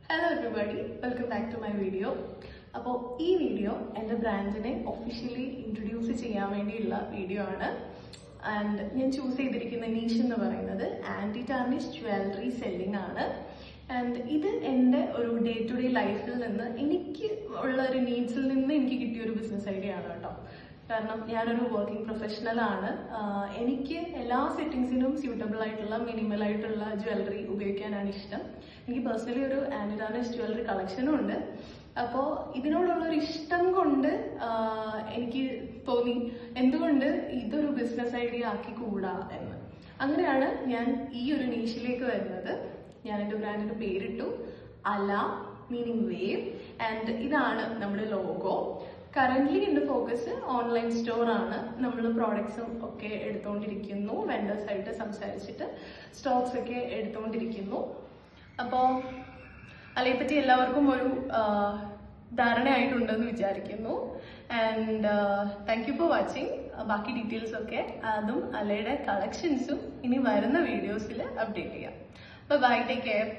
Hello everybody, welcome back to my video. അപ്പോൾ ഈ video എൻ്റെ ബ്രാൻഡിനെ ഒഫീഷ്യലി ഇൻട്രൊഡ്യൂസ് ചെയ്യാൻ വേണ്ടിയുള്ള വീഡിയോ ആണ്. ആൻഡ് ഞാൻ ചൂസ് ചെയ്തിരിക്കുന്ന നീഷ് എന്ന് പറയുന്നത് ആൻറ്റി ടാർണിഷ് ജ്വല്ലറി സെല്ലിംഗ് ആണ്. ആൻഡ് ഇത് എൻ്റെ ഒരു ഡേ ടു ഡേ ലൈഫിൽ നിന്ന് എനിക്ക് ഉള്ള ഒരു നീഡ്സിൽ നിന്ന് എനിക്ക് കിട്ടിയ ഒരു ബിസിനസ് ഐഡിയ ആണ് കേട്ടോ. കാരണം ഞാനൊരു വർക്കിംഗ് പ്രൊഫഷണൽ ആണ്. എനിക്ക് എല്ലാ സെറ്റിങ്സിനും സ്യൂട്ടബിൾ ആയിട്ടുള്ള മിനിമൽ ആയിട്ടുള്ള ജ്വല്ലറി ഉപയോഗിക്കാനാണ് ഇഷ്ടം. എനിക്ക് പേഴ്സണലി ഒരു ആൻറ്റി ടാർണിഷ് ജ്വല്ലറി കളക്ഷനും ഉണ്ട്. അപ്പോൾ ഇതിനോടുള്ളൊരു ഇഷ്ടം കൊണ്ട് എനിക്ക് തോന്നി എന്തുകൊണ്ട് ഇതൊരു ബിസിനസ് ഐഡിയ ആക്കി കൂടാ എന്ന്. അങ്ങനെയാണ് ഞാൻ ഈ ഒരു നീഷിലേക്ക് വരുന്നത്. ഞാൻ എൻ്റെ ബ്രാൻഡിൻ്റെ പേരിട്ടു അല, മീനിങ് വേവ്. ആൻഡ് ഇതാണ് നമ്മുടെ ലോഗോ. കറന്റ്ലി എൻ്റെ ഫോക്കസ് ഓൺലൈൻ സ്റ്റോർ ആണ്. നമ്മൾ പ്രോഡക്ട്സും ഒക്കെ എടുത്തുകൊണ്ടിരിക്കുന്നു, വെൻഡേഴ്സായിട്ട് സംസാരിച്ചിട്ട് സ്റ്റോക്സ് ഒക്കെ എടുത്തുകൊണ്ടിരിക്കുന്നു. അപ്പോൾ അലയെപ്പറ്റി എല്ലാവർക്കും ഒരു ധാരണയായിട്ടുണ്ടെന്ന് വിചാരിക്കുന്നു. And thank you for watching. ബാക്കി ഡീറ്റെയിൽസ് ഒക്കെ അതും അലയുടെ കളക്ഷൻസും ഇനി വരുന്ന വീഡിയോസിൽ അപ്ഡേറ്റ് ചെയ്യാം. Bye, take care.